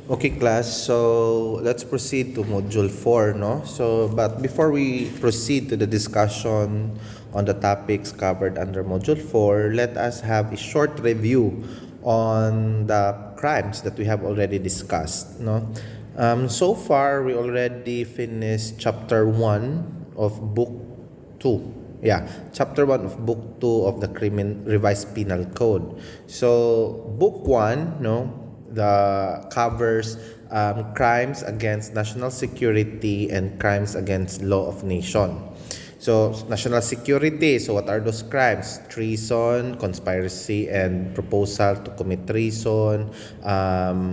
Okay, class. So let's proceed to module 4, no? But before we proceed to the discussion on the topics covered under module 4, let us have a short review on the crimes that we have already discussed, no? So far, we already finished chapter 1 of book 2. Yeah, chapter 1 of book 2 of the revised penal code. So book 1, no, the covers crimes against national security and crimes against law of nation. So national security, so what are those crimes? Treason, conspiracy and proposal to commit treason,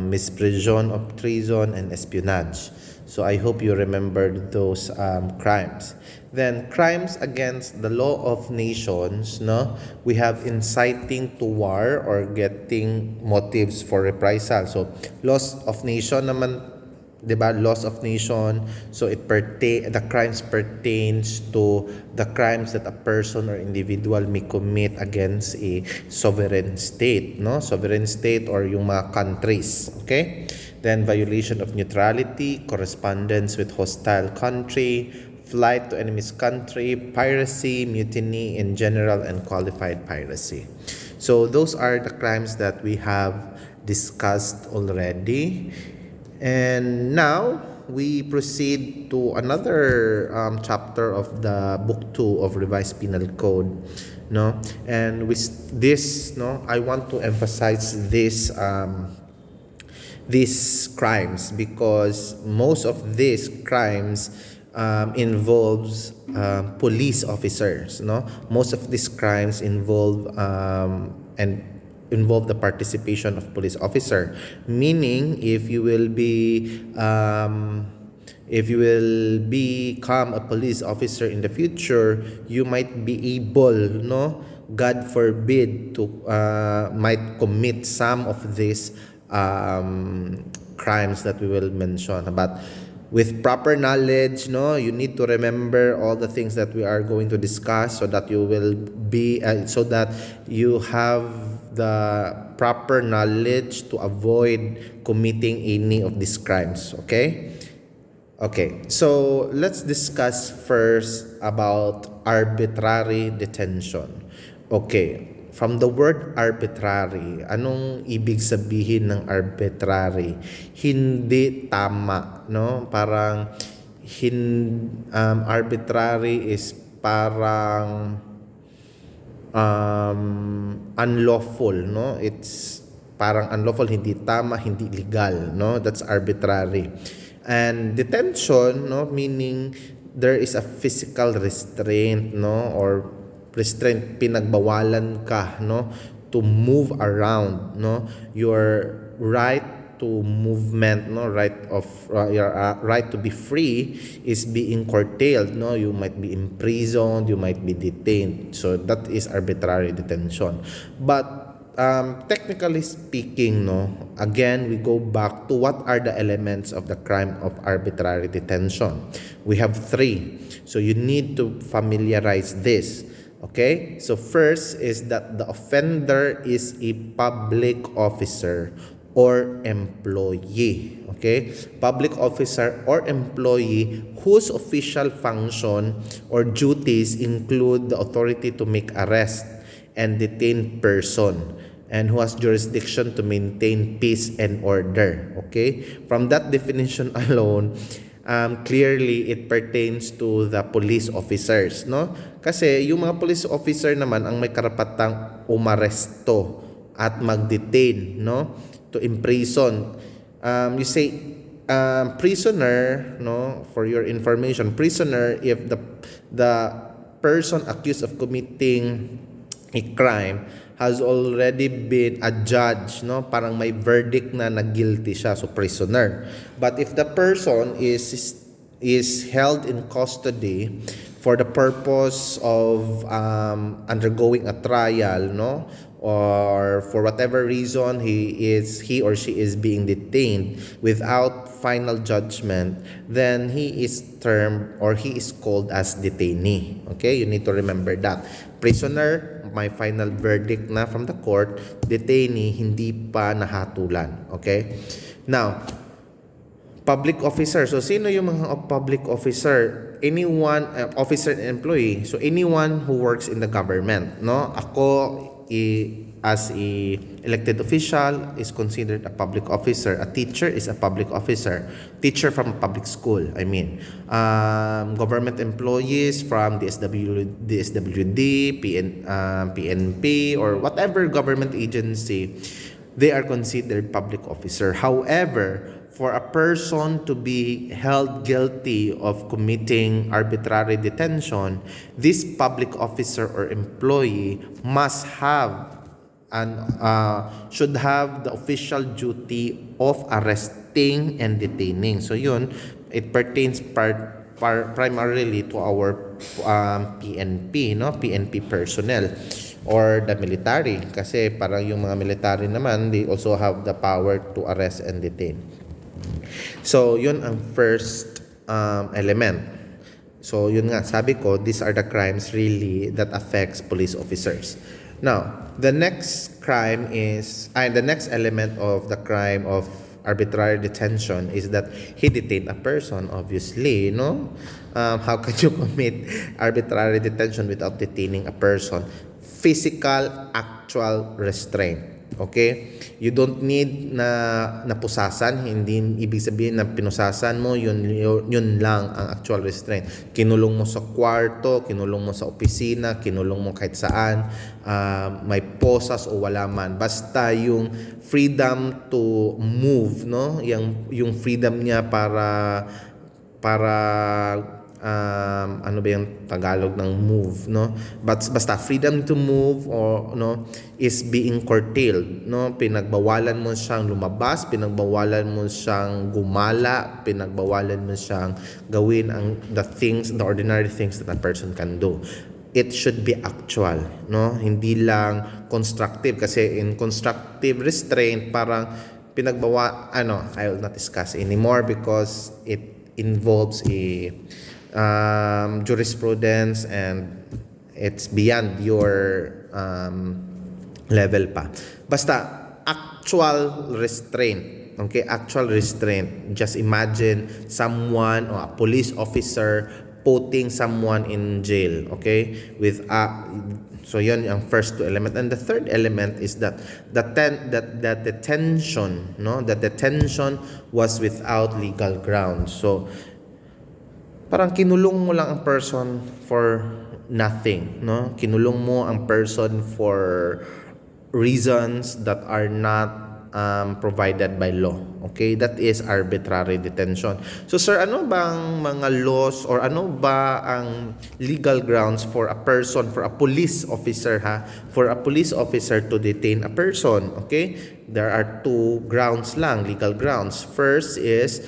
misprision of treason, and espionage. So I hope you remembered those crimes. Then crimes against the law of nations, no? We have inciting to war or getting motives for reprisal. So laws of nation naman, 'di ba? Laws of nation. So the crimes pertains to the crimes that a person or individual may commit against a sovereign state, no? Sovereign state or yung mga countries, okay? Then violation of neutrality, correspondence with hostile country, flight to enemy's country, piracy, mutiny in general, and qualified piracy. So those are the crimes that we have discussed already. And now we proceed to another chapter of the book 2 of revised penal code, no? And with this, no, I want to emphasize these crimes because most of these crimes involves police officers, no? Most of these crimes involve the participation of police officer, meaning if you will become a police officer in the future, you might be able, no, God forbid, to might commit some of these crimes that we will mention. But with proper knowledge, no, you need to remember all the things that we are going to discuss so that you will be so that you have the proper knowledge to avoid committing any of these crimes. Okay, so let's discuss first about arbitrary detention. Okay, from the word arbitrary, anong ibig sabihin ng arbitrary? Hindi tama, no? Parang arbitrary is parang unlawful, no? It's parang unlawful, hindi tama, hindi legal, no? That's arbitrary. And detention, no, meaning there is a physical restraint, no, or restraint, pinagbawalan ka, no, to move around, no, your right to movement, no, your right to be free is being curtailed, no. You might be imprisoned, you might be detained. So that is arbitrary detention. But technically speaking, no, again, we go back to what are the elements of the crime of arbitrary detention. We have 3. So you need to familiarize this. Okay? So first is that the offender is a public officer or employee. Okay? Public officer or employee whose official function or duties include the authority to make arrest and detain person, and who has jurisdiction to maintain peace and order. Okay? From that definition alone, clearly it pertains to the police officers, no? Kasi yung mga police officer naman ang may karapatang umaresto at mag-detain, no? To imprison. You say prisoner, no? For your information, prisoner, if the person accused of committing a crime has already been adjudged, no? Parang may verdict na guilty siya, so prisoner. But if the person is held in custody for the purpose of undergoing a trial, no, or for whatever reason he or she is being detained without final judgment, then he is termed or he is called as detainee. Okay, you need to remember that. Prisoner, may final verdict na from the court. Detainee, hindi pa nahatulan. Okay? Now, Public officer. So, sino yung mga public officer? Anyone, officer and employee. So, anyone who works in the government. No? Ako, as a elected official, is considered a public officer. A teacher is a public officer. Teacher from a public school, I mean. Government employees from DSWD, PNP, or whatever government agency, they are considered public officer. However, for a person to be held guilty of committing arbitrary detention, this public officer or employee must have and should have the official duty of arresting and detaining. So yun, it pertains primarily to our PNP, no? PNP personnel or the military. Kasi parang yung mga military naman, they also have the power to arrest and detain. So, yun ang first element. So, yun nga, sabi ko, these are the crimes really that affects police officers. Now, the next crime is, the next element of the crime of arbitrary detention is that he detained a person, obviously, no? How can you commit arbitrary detention without detaining a person? Physical, actual restraint. Okay? You don't need na napusasan, hindi ibig sabihin na pinusasan mo, yun lang ang actual restraint. Kinulong mo sa kwarto, kinulong mo sa opisina, kinulong mo kahit saan, may posas o wala man. Basta yung freedom to move, no? Yung freedom niya para ano ba yung Tagalog ng move, no? Basta freedom to move or no is being curtailed, no? Pinagbawalan mo siyang lumabas, pinagbawalan mo siyang gumala, pinagbawalan mo siyang gawin the ordinary things that a person can do. It should be actual, no? Hindi lang constructive, kasi in constructive restraint parang I will not discuss anymore because it involves a jurisprudence and it's beyond your level pa. Basta actual restraint. Okay, actual restraint. Just imagine someone or a police officer putting someone in jail, okay? So yun ang first two element. And the third element is that the detention, no? The detention was without legal grounds. So parang kinulong mo lang ang person for nothing, no? Kinulong mo ang person for reasons that are not provided by law. Okay? That is arbitrary detention. So sir, ano bang mga laws or ano ba ang legal grounds for a person, for a police officer for a police officer to detain a person? Okay? There are two grounds lang, legal grounds. First is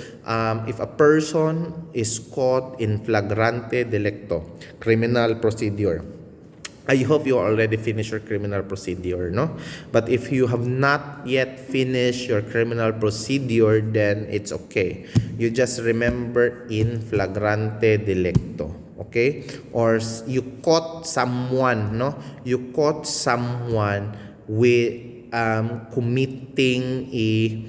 if a person is caught in flagrante delicto, criminal procedure. I hope you already finished your criminal procedure, no? But if you have not yet finished your criminal procedure, then it's okay. You just remember in flagrante delicto, okay? Or you caught someone, no? You caught someone with committing a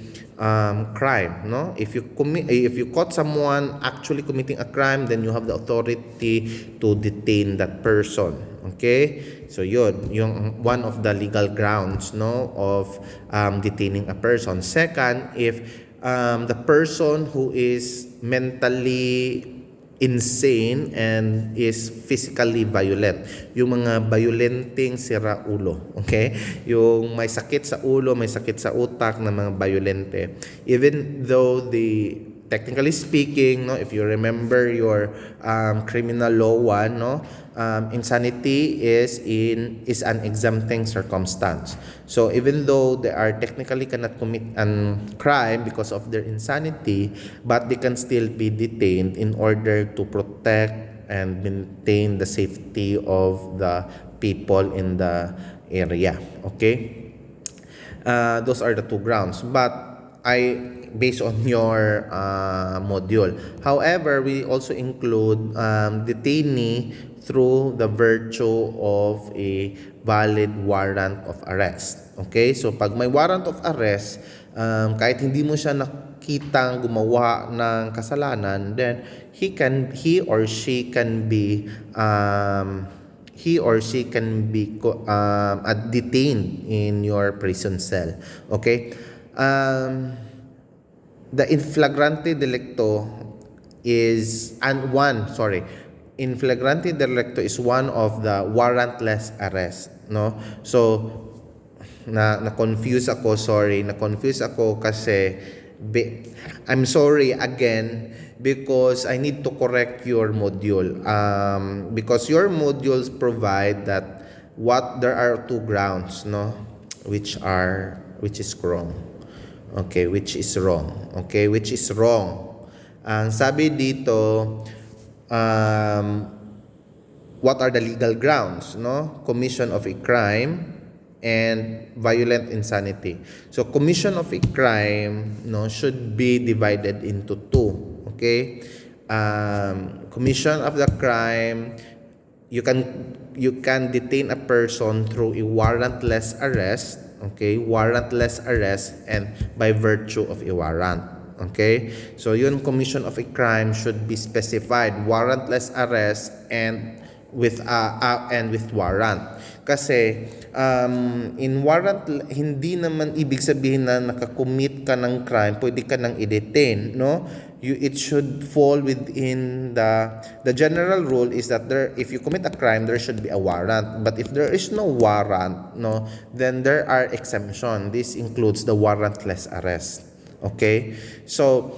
crime, no? If you caught someone actually committing a crime, then you have the authority to detain that person. Okay? So yun, yung one of the legal grounds, no, of detaining a person. Second, if the person who is mentally insane and is physically violent. Yung mga violenteng sira ulo. Okay? Yung may sakit sa ulo, may sakit sa utak na mga violente. Even though technically speaking, no, if you remember your criminal law 1, no, insanity is an exempting circumstance. So even though they are technically cannot commit a crime because of their insanity, but they can still be detained in order to protect and maintain the safety of the people in the area. Okay? Those are the two grounds. But based on your module. However, we also include detainee through the virtue of a valid warrant of arrest. Okay? So, pag may warrant of arrest, kahit hindi mo siya nakikitang gumawa ng kasalanan, then he or she can be detained in your prison cell. Okay? The in flagrante delicto in flagrante delicto is one of the warrantless arrest, no? So na-confuse ako kasi I'm sorry again because I need to correct your module. Because your modules provide that there are two grounds, no, which is wrong. Okay, which is wrong. Ang sabi dito, what are the legal grounds, no? Commission of a crime and violent insanity. So commission of a crime, no, should be divided into two. Okay? Commission of the crime, you can detain a person through a warrantless arrest. Okay, warrantless arrest and by virtue of a warrant. Okay, so yun, commission of a crime should be specified, warrantless arrest and with warrant. Kasi in warrant, hindi naman ibig sabihin na nakakommit ka ng crime, pwede ka nang i-detain, no? It should fall within the general rule is that if you commit a crime, there should be a warrant. But if there is no warrant, no, then there are exemption. This includes the warrantless arrest. Okay, so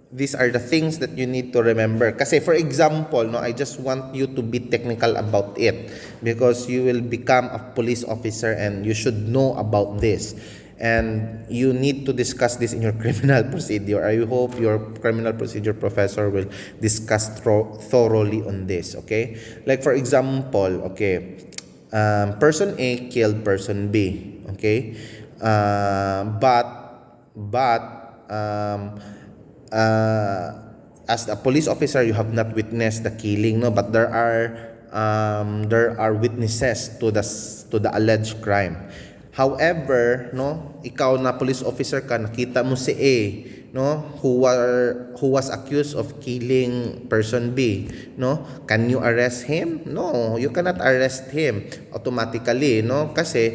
these are the things that you need to remember. Kasi for example, no, I just want you to be technical about it because you will become a police officer and you should know about this. And you need to discuss this in your criminal procedure. I hope your criminal procedure professor will discuss thoroughly on this. Okay, like for example, okay, person A killed person B. Okay, but as a police officer, you have not witnessed the killing, no, but there are witnesses to the alleged crime. However, no, ikaw na police officer ka, nakita mo si A, no, who was accused of killing person B, no? Can you arrest him? No, you cannot arrest him automatically, no? Kasi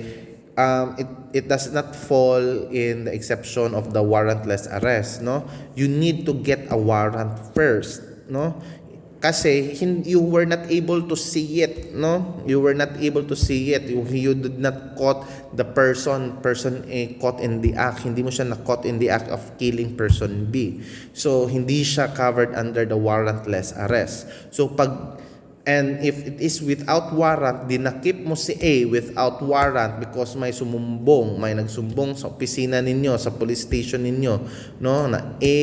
it does not fall in the exception of the warrantless arrest, no? You need to get a warrant first, no? Kasi you were not able to see it, no? You were not able to see it. You did not caught the person A caught in the act. Hindi mo siya na-caught in the act of killing person B. So hindi siya covered under the warrantless arrest. So and if it is without warrant, dinakip mo si A without warrant because may nagsumbong sa opisina ninyo, sa police station ninyo, no, na A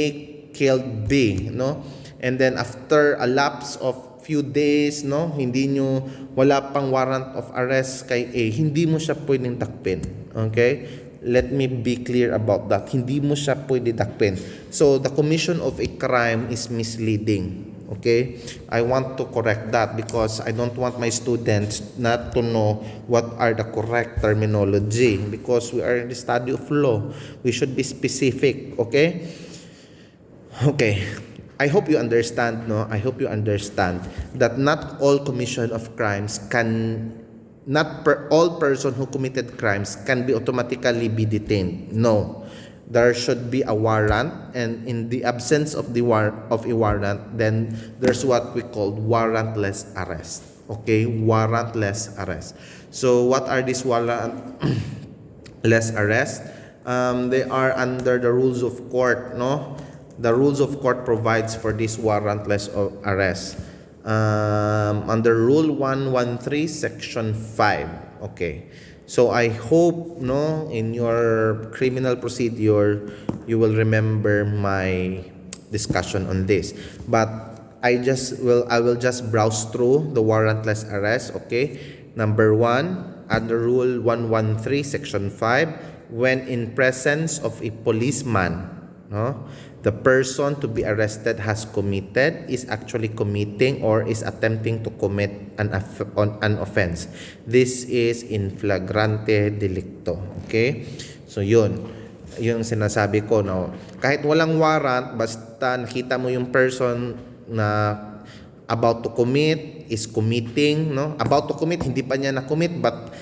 killed B, no? And then after a lapse of few days, no, wala pang warrant of arrest kay A, hindi mo siya pwedeng dakpin. Okay? Let me be clear about that. Hindi mo siya pwede dakpin. So the commission of a crime is misleading. Okay? I want to correct that because I don't want my students not to know what are the correct terminology because we are in the study of law. We should be specific. Okay? Okay. I hope you understand, no? I hope you understand that not all commission of crimes all person who committed crimes can be automatically be detained. No. There should be a warrant, and in the absence of a warrant, then there's what we call warrantless arrest. Okay? Warrantless arrest. So what are these warrantless arrest? They are under the rules of court, no? The rules of court provides for this warrantless arrest. Under Rule 113, Section 5. Okay. So I hope, no, in your criminal procedure, you will remember my discussion on this. But I will just browse through the warrantless arrest. Okay. Number 1, under Rule 113, Section 5, when in presence of a policeman, no, the person to be arrested is actually committing or is attempting to commit an offense. This is in flagrante delicto. Okay? So yun. Yung sinasabi ko, no, kahit walang warrant, basta nakita mo yung person na about to commit, is committing, no, about to commit, hindi pa niya na-commit, but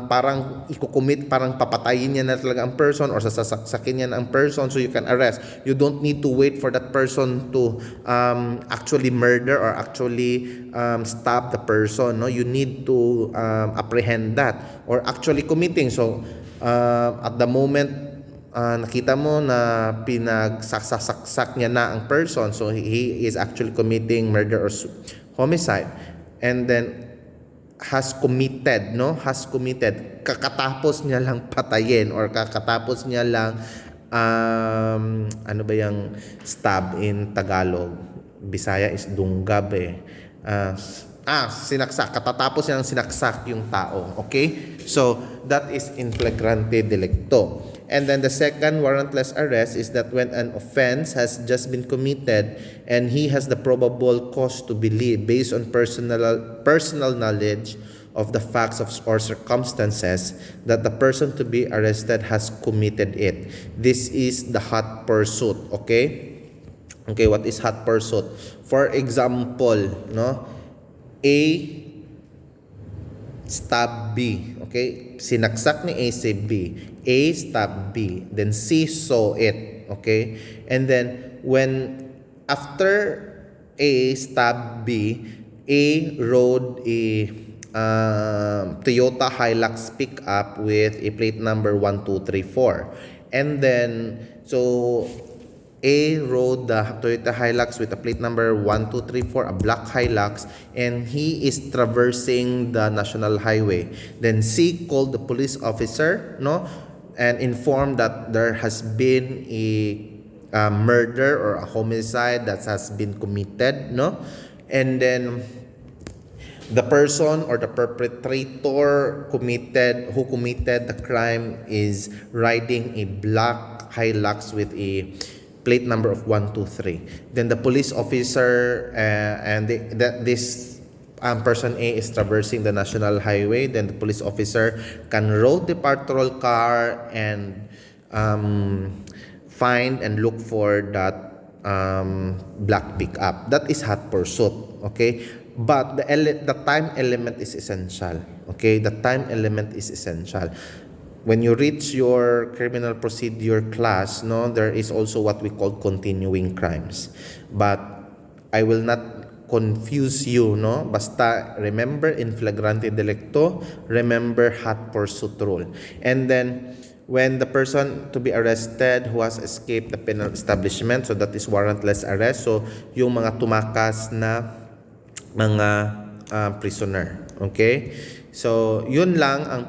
parang i-commit, parang papatayin niya na talaga ang person or sasaksakin niya na ang person, so you can arrest. You don't need to wait for that person to actually murder or actually stab the person, no, you need to apprehend that or actually committing. So at the moment nakita mo na pinagsaksak niya na ang person, so he is actually committing murder or homicide, and then has committed, no, has committed, kakatapos niya lang patayin or kakatapos niya lang ano ba yung stab in Tagalog, Bisaya is dunggab sinaksak, katatapos niya lang sinaksak yung tao. Okay, so that is in flagrante delicto. And then the second warrantless arrest is that when an offense has just been committed and he has the probable cause to believe based on personal knowledge of the facts or circumstances that the person to be arrested has committed it. This is the hot pursuit. Okay? Okay, what is hot pursuit? For example, no, A stab B. Okay? Sinaksak ni A si B. A stab B. Then C saw it. Okay? And then when after A stab B, A rode a Toyota Hilux pickup with a plate number 1234. And then so A rode the Toyota Hilux with a plate number 1234, a black Hilux, and he is traversing the national highway. Then C called the police officer, no, and informed that there has been a murder or a homicide that has been committed, no, and then the person or the perpetrator who committed the crime is riding a black Hilux with a plate number of 123. Then the police officer and this person A is traversing the national highway. Then the police officer can route the patrol car and find and look for that black pickup. That is hot pursuit. Okay, but the time element is essential. Okay, the time element is essential. When you reach your criminal procedure class, no, there is also what we call continuing crimes. But I will not confuse you, no? Basta remember in flagrante delicto, remember hot pursuit rule. And then when the person to be arrested who has escaped the penal establishment, so that is warrantless arrest. So yung mga tumakas na mga prisoner. Okay? So yun lang ang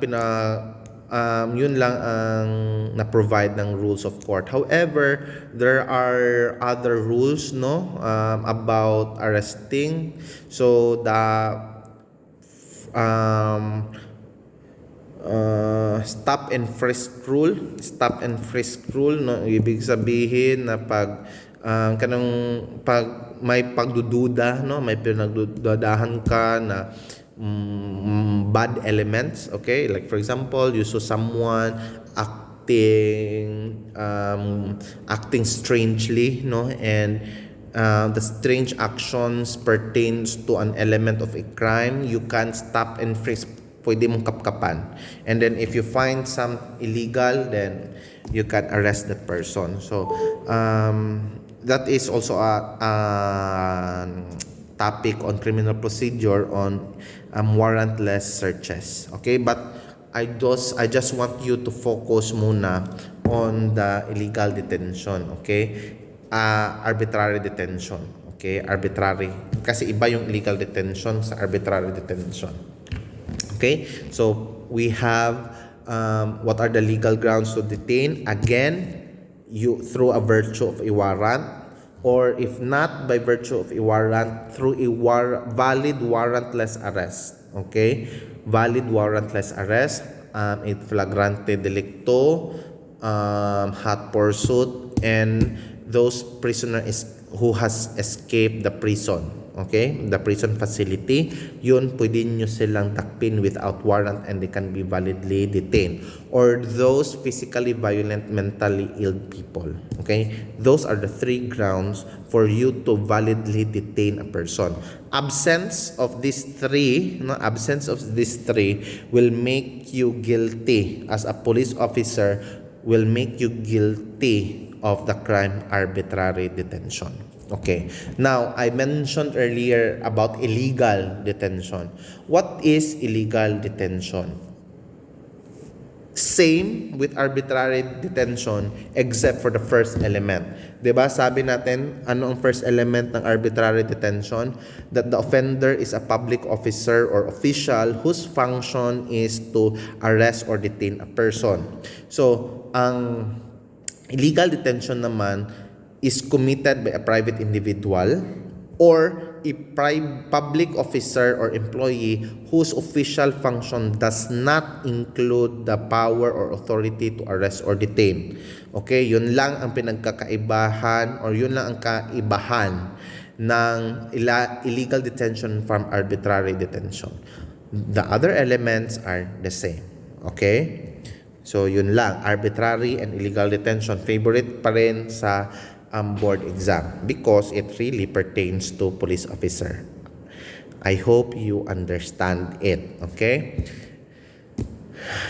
yun lang ang na-provide ng rules of court. However, there are other rules, no, about arresting. So the stop and frisk rule, no, ibig sabihin na pag may pagdududa, no, may pinagdudahan ka na bad elements, okay, like for example you saw someone acting strangely, no, and the strange actions pertains to an element of a crime, you can stop and frisk, pwede mong kapkapan, and then if you find some illegal, then you can arrest that person. So that is also a topic on criminal procedure on warrantless searches. Okay, but I just want you to focus muna on the illegal detention. Okay, arbitrary detention. Okay, arbitrary. Kasi iba yung illegal detention sa arbitrary detention. Okay, so we have what are the legal grounds to detain? Again, you through a virtue of a warrant, or if not by virtue of a warrant, through a valid warrantless arrest. Okay? Valid warrantless arrest, in flagrante delicto, hot pursuit, and those prisoner is who has escaped the prison. Okay? The prison facility, yun pwede nyo silang takpin without warrant and they can be validly detained. Or those physically violent, mentally ill people. Okay? Those are the three grounds for you to validly detain a person. Absence of these three will make you guilty as a police officer, will make you guilty of the crime arbitrary detention. Okay. Now, I mentioned earlier about illegal detention. What is illegal detention? Same with arbitrary detention except for the first element. 'Di ba? Sabi natin, ano ang first element ng arbitrary detention? That the offender is a public officer or official whose function is to arrest or detain a person. So, ang illegal detention naman is committed by a private individual or a public officer or employee whose official function does not include the power or authority to arrest or detain. Okay, yun lang ang pinagkakaibahan or yun lang ang kaibahan ng illegal detention from arbitrary detention. The other elements are the same. Okay? So, yun lang. Arbitrary and illegal detention. Favorite pa rin sa board exam because it really pertains to police officer. I hope you understand it. Okay?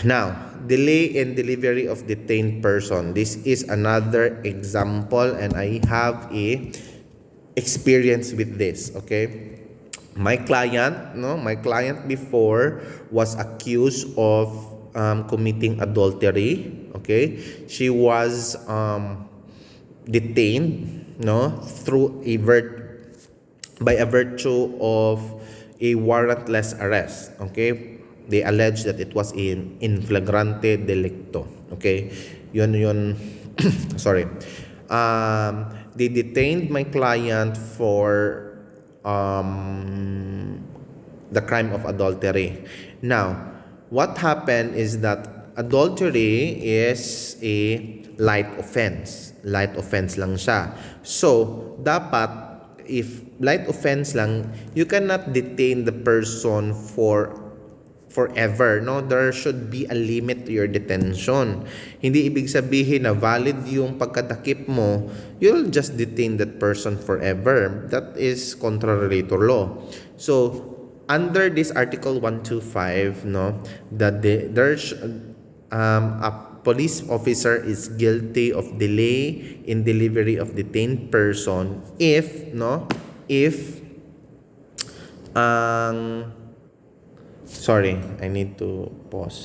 Now, delay in delivery of detained person. This is another example and I have a experience with this. Okay? My client before was accused of committing adultery. Okay? She was detained through by a virtue of a warrantless arrest. Okay, they allege that it was in flagrante delicto. Okay, yun sorry. They detained my client for the crime of adultery. Now, what happened is that adultery is a light offense. Light offense lang siya. So, dapat, if light offense lang, you cannot detain the person forever. No? There should be a limit to your detention. Hindi ibig sabihin na valid yung pagkadakip mo, you'll just detain that person forever. That is contrary to law. So, under this Article 125, that there's a police officer is guilty of delay in delivery of detained person if sorry, I need to pause.